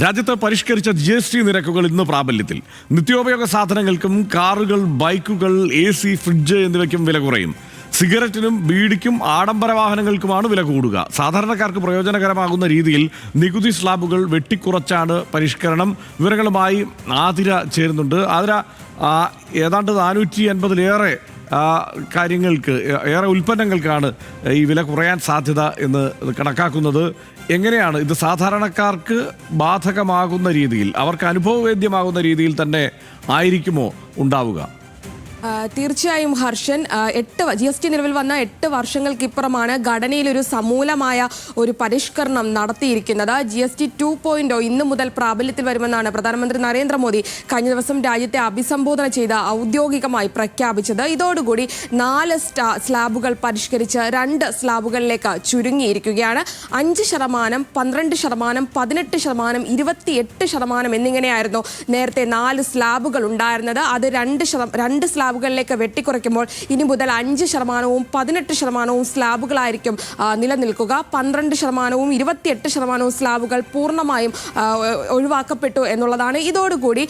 രാജ്യത്ത് പരിഷ്കരിച്ച GST നിരക്കുകൾ ഇന്ന് പ്രാബല്യത്തിൽ. നിത്യോപയോഗ സാധനങ്ങൾക്കും കാറുകൾ, ബൈക്കുകൾ, AC, ഫ്രിഡ്ജ് എന്നിവയ്ക്കും വില കുറയും. സിഗരറ്റിനും ബീഡിക്കും ആഡംബര വാഹനങ്ങൾക്കുമാണ് വില കൂടുക. സാധാരണക്കാർക്ക് പ്രയോജനകരമാകുന്ന രീതിയിൽ നികുതി സ്ലാബുകൾ വെട്ടിക്കുറച്ചാണ് പരിഷ്കരണം. വിവരങ്ങളുമായി ആതിര ചേരുന്നുണ്ട്. ആതിര, ഏതാണ്ട് 480-ലേറെ കാര്യങ്ങൾക്ക്, ഏറെ ഉൽപ്പന്നങ്ങൾക്കാണ് ഈ വില കുറയാൻ സാധ്യത എന്ന് കണക്കാക്കുന്നത്. എങ്ങനെയാണ് ഇത് സാധാരണക്കാർക്ക് ബാധകമാകുന്ന രീതിയിൽ, അവർക്ക് അനുഭവവേദ്യമാകുന്ന രീതിയിൽ തന്നെ ആയിരിക്കുമോ ഉണ്ടാവുക? തീർച്ചയായും ഹർഷൻ, GST നിലവിൽ വന്ന 8 വർഷങ്ങൾക്കിപ്പുറമാണ് ഘടനയിലൊരു സമൂലമായ ഒരു പരിഷ്കരണം നടത്തിയിരിക്കുന്നത്. GST 2.0 ഇന്ന് മുതൽ പ്രാബല്യത്തിൽ വരുമെന്നാണ് പ്രധാനമന്ത്രി നരേന്ദ്രമോദി കഴിഞ്ഞ ദിവസം രാജ്യത്തെ അഭിസംബോധന ചെയ്ത് ഔദ്യോഗികമായി പ്രഖ്യാപിച്ചത്. ഇതോടുകൂടി 4 സ്ലാബുകൾ പരിഷ്കരിച്ച് 2 സ്ലാബുകളിലേക്ക് ചുരുങ്ങിയിരിക്കുകയാണ്. 5%, 12%, 18%, 28% എന്നിങ്ങനെയായിരുന്നു നേരത്തെ 4 സ്ലാബുകൾ ഉണ്ടായിരുന്നത്. അത് 2 സ്ലാബുകളിലേക്ക് വെട്ടിക്കുറയ്ക്കുമ്പോൾ ഇനി മുതൽ 5%-വും 18%-വും സ്ലാബുകളായിരിക്കും നിലനിൽക്കുക. 12%-വും 28%-വും സ്ലാബുകൾ പൂർണ്ണമായും ഒഴിവാക്കപ്പെട്ടു എന്നുള്ളതാണ്. ഇതോടുകൂടി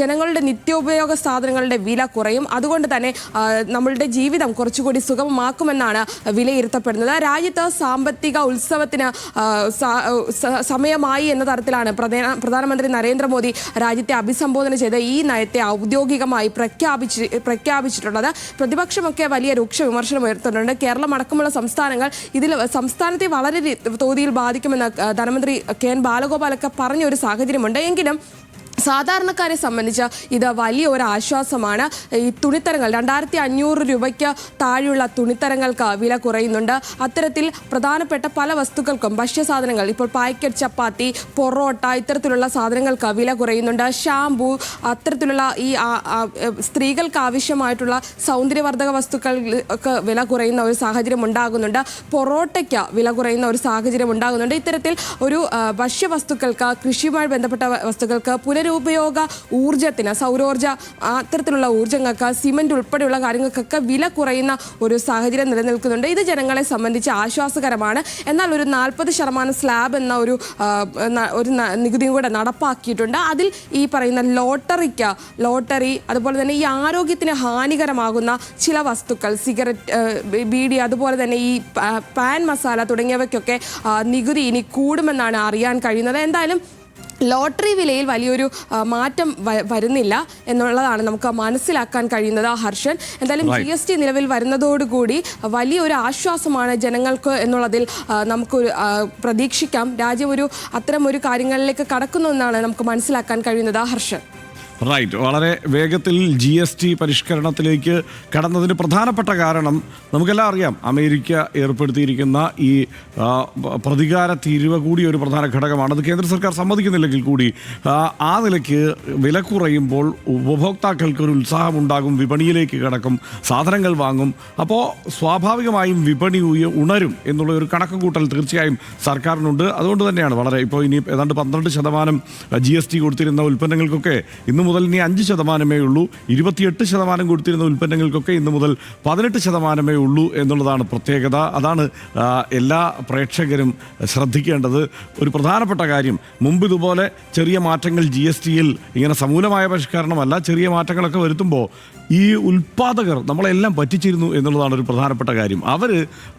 ജനങ്ങളുടെ നിത്യോപയോഗ സാധനങ്ങളുടെ വില കുറയും. അതുകൊണ്ട് തന്നെ നമ്മളുടെ ജീവിതം കുറച്ചുകൂടി സുഗമമാക്കുമെന്നാണ് വിലയിരുത്തപ്പെടുന്നത്. രാജ്യത്ത് സാമ്പത്തിക ഉത്സവത്തിന് സമയമായി എന്ന തരത്തിലാണ് പ്രധാനമന്ത്രി നരേന്ദ്രമോദി രാജ്യത്തെ അഭിസംബോധന ചെയ്ത് ഈ നയത്തെ ഔദ്യോഗികമായി പ്രഖ്യാപിച്ചിട്ടുള്ളത്. പ്രതിപക്ഷമൊക്കെ വലിയ രൂക്ഷ വിമർശനം ഉയർത്തുന്നുണ്ട്. കേരളം അടക്കമുള്ള സംസ്ഥാനത്തെ വളരെ തോതിൽ ബാധിക്കുമെന്ന് ധനമന്ത്രി KN ബാലഗോപാലൊക്കെ പറഞ്ഞ ഒരു സാഹചര്യമുണ്ട്. എങ്കിലും സാധാരണക്കാരെ സംബന്ധിച്ച് ഇത് വലിയ ഒരു ആശ്വാസമാണ്. ഈ തുണിത്തരങ്ങൾ 2500 രൂപയ്ക്ക് താഴെയുള്ള തുണിത്തരങ്ങൾക്ക് വില കുറയുന്നുണ്ട്. അത്തരത്തിൽ പ്രധാനപ്പെട്ട പല വസ്തുക്കൾക്കും, ഭക്ഷ്യസാധനങ്ങൾ, ഇപ്പോൾ പാക്കറ്റ് ചപ്പാത്തി, പൊറോട്ട, ഇത്തരത്തിലുള്ള സാധനങ്ങൾക്ക് വില കുറയുന്നുണ്ട്. ഷാംപൂ, അത്തരത്തിലുള്ള ഈ സ്ത്രീകൾക്ക് ആവശ്യമായിട്ടുള്ള സൗന്ദര്യവർദ്ധക വസ്തുക്കൾക്ക് വില കുറയുന്ന ഒരു സാഹചര്യം ഉണ്ടാകുന്നുണ്ട്. പൊറോട്ടയ്ക്ക് വില കുറയുന്ന ഒരു സാഹചര്യം ഉണ്ടാകുന്നുണ്ട്. ഇത്തരത്തിൽ ഒരു ഭക്ഷ്യവസ്തുക്കൾക്ക്, കൃഷിയുമായി ബന്ധപ്പെട്ട വസ്തുക്കൾക്ക്, പുനരുപയോഗ ഊർജ്ജത്തിന്, സൗരോർജ്ജ, അത്തരത്തിലുള്ള ഊർജ്ജങ്ങൾക്ക്, സിമന്റ് ഉൾപ്പെടെയുള്ള കാര്യങ്ങൾക്കൊക്കെ വില കുറയുന്ന ഒരു സാഹചര്യം നിലനിൽക്കുന്നുണ്ട്. ഇത് ജനങ്ങളെ സംബന്ധിച്ച് ആശ്വാസകരമാണ്. എന്നാൽ ഒരു 40% സ്ലാബ് എന്ന ഒരു നികുതിയും കൂടെ നടപ്പാക്കിയിട്ടുണ്ട്. അതിൽ ഈ പറയുന്ന ലോട്ടറി, അതുപോലെ തന്നെ ഈ ആരോഗ്യത്തിന് ഹാനികരമാകുന്ന ചില വസ്തുക്കൾ, സിഗരറ്റ്, ബീഡി, അതുപോലെ തന്നെ ഈ പാൻ മസാല തുടങ്ങിയവയ്ക്കൊക്കെ നികുതി ഇനി കൂടുമെന്നാണ് അറിയാൻ കഴിയുന്നത്. എന്തായാലും ലോട്ടറി വിലയിൽ വലിയൊരു മാറ്റം വരുന്നില്ല എന്നുള്ളതാണ് നമുക്ക് മനസ്സിലാക്കാൻ കഴിയുന്നത് ഹർഷൻ. എന്തായാലും GST നിലവിൽ വരുന്നതോടുകൂടി വലിയൊരു ആശ്വാസമാണ് ജനങ്ങൾക്ക് എന്നുള്ളതിൽ നമുക്ക് പ്രതീക്ഷിക്കാം. രാജ്യം അത്തരം ഒരു കാര്യങ്ങളിലേക്ക് കടക്കുന്നു എന്നാണ് നമുക്ക് മനസ്സിലാക്കാൻ കഴിയുന്നത് ഹർഷൻ. റൈറ്റ്. വളരെ വേഗത്തിൽ GST പരിഷ്കരണത്തിലേക്ക് കടന്നതിന് പ്രധാനപ്പെട്ട കാരണം നമുക്കെല്ലാം അറിയാം. അമേരിക്ക ഏർപ്പെടുത്തിയിരിക്കുന്ന ഈ പ്രതികാര തീരുവ കൂടി ഒരു പ്രധാന ഘടകമാണ്. അത് കേന്ദ്ര സർക്കാർ സമ്മതിക്കുന്നില്ലെങ്കിൽ കൂടി ആ നിലയ്ക്ക് വില കുറയുമ്പോൾ ഉപഭോക്താക്കൾക്ക് ഒരു ഉത്സാഹമുണ്ടാകും, വിപണിയിലേക്ക് കടക്കും, സാധനങ്ങൾ വാങ്ങും. അപ്പോൾ സ്വാഭാവികമായും വിപണി ഉണരും എന്നുള്ള ഒരു കണക്കുകൂട്ടൽ തീർച്ചയായും സർക്കാരിനുണ്ട്. അതുകൊണ്ട് തന്നെയാണ് ഇപ്പോൾ ഇനി ഏതാണ്ട് 12% GST കൊടുത്തിരുന്ന ഉൽപ്പന്നങ്ങൾക്കൊക്കെ ഇന്ന് മുതൽ ഇനി 5%-മേ ഉള്ളൂ. 28% കൊടുത്തിരുന്ന ഉൽപ്പന്നങ്ങൾക്കൊക്കെ ഇന്ന് മുതൽ 18%-മേ ഉള്ളൂ എന്നുള്ളതാണ് പ്രത്യേകത. അതാണ് എല്ലാ പ്രേക്ഷകരും ശ്രദ്ധിക്കേണ്ടത് ഒരു പ്രധാനപ്പെട്ട കാര്യം. മുമ്പ് ഇതുപോലെ ചെറിയ മാറ്റങ്ങൾ GST-യിൽ ഇങ്ങനെ സമൂലമായ പരിഷ്കരണമല്ല, ചെറിയ മാറ്റങ്ങളൊക്കെ വരുത്തുമ്പോൾ ഈ ഉൽപ്പാദകർ നമ്മളെല്ലാം പറ്റിച്ചിരുന്നു എന്നുള്ളതാണ് ഒരു പ്രധാനപ്പെട്ട കാര്യം. അവർ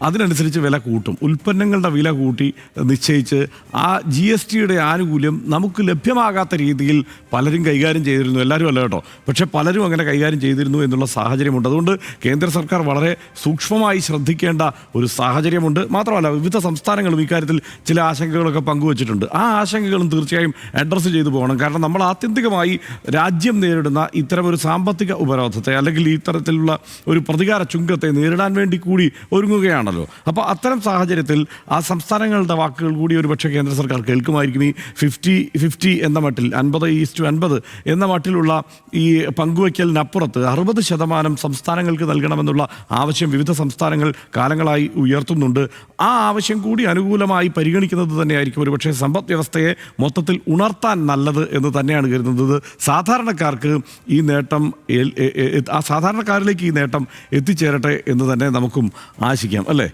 അതിനനുസരിച്ച് വില കൂട്ടും, ഉൽപ്പന്നങ്ങളുടെ വില കൂട്ടി നിശ്ചയിച്ച് ആ GST-യുടെ ആനുകൂല്യം നമുക്ക് ലഭ്യമാകാത്ത രീതിയിൽ പലരും കൈകാര്യം ചെയ്തിരുന്നു. എല്ലാവരും അല്ല കേട്ടോ, പക്ഷേ പലരും അങ്ങനെ കൈകാര്യം ചെയ്തിരുന്നു എന്നുള്ള സാഹചര്യമുണ്ട്. അതുകൊണ്ട് കേന്ദ്ര സർക്കാർ വളരെ സൂക്ഷ്മമായി ശ്രദ്ധിക്കേണ്ട ഒരു സാഹചര്യമുണ്ട്. മാത്രമല്ല, വിവിധ സംസ്ഥാനങ്ങളും ഇക്കാര്യത്തിൽ ചില ആശങ്കകളൊക്കെ പങ്കുവച്ചിട്ടുണ്ട്. ആ ആശങ്കകളും തീർച്ചയായും അഡ്രസ്സ് ചെയ്തു പോകണം. കാരണം നമ്മൾ ആത്യന്തികമായി രാജ്യം നേരിടുന്ന ഇത്തരം ഒരു സാമ്പത്തിക ഉപരോധത്തെ, അല്ലെങ്കിൽ ഈ തരത്തിലുള്ള ഒരു പ്രതികാര ചുങ്കത്തെ നേരിടാൻ വേണ്ടി കൂടി ഒരുങ്ങുകയാണല്ലോ. അപ്പോൾ അത്തരം സാഹചര്യത്തിൽ ആ സംസ്ഥാനങ്ങളുടെ വാക്കുകൾ കൂടി ഒരുപക്ഷെ കേന്ദ്ര സർക്കാർ കേൾക്കുമായിരിക്കും. ഈ 50-50 എന്ന മട്ടിൽ, 50:50 എന്ന മട്ടിലുള്ള ഈ പങ്കുവയ്ക്കലിനപ്പുറത്ത് 60% സംസ്ഥാനങ്ങൾക്ക് നൽകണമെന്നുള്ള ആവശ്യം വിവിധ സംസ്ഥാനങ്ങൾ കാലങ്ങളായി ഉയർത്തുന്നുണ്ട്. ആ ആവശ്യം കൂടി അനുകൂലമായി പരിഗണിക്കുന്നത് തന്നെയായിരിക്കും ഒരുപക്ഷെ സമ്പദ് വ്യവസ്ഥയെ മൊത്തത്തിൽ ഉണർത്താൻ നല്ലത് എന്ന് തന്നെയാണ് കരുതുന്നത്. സാധാരണക്കാർക്ക് ഈ നേട്ടം, സാധാരണക്കാരിലേക്ക് ഈ നേട്ടം എത്തിച്ചേരട്ടെ എന്ന് തന്നെ നമുക്കും ആശിക്കാം, അല്ലേ?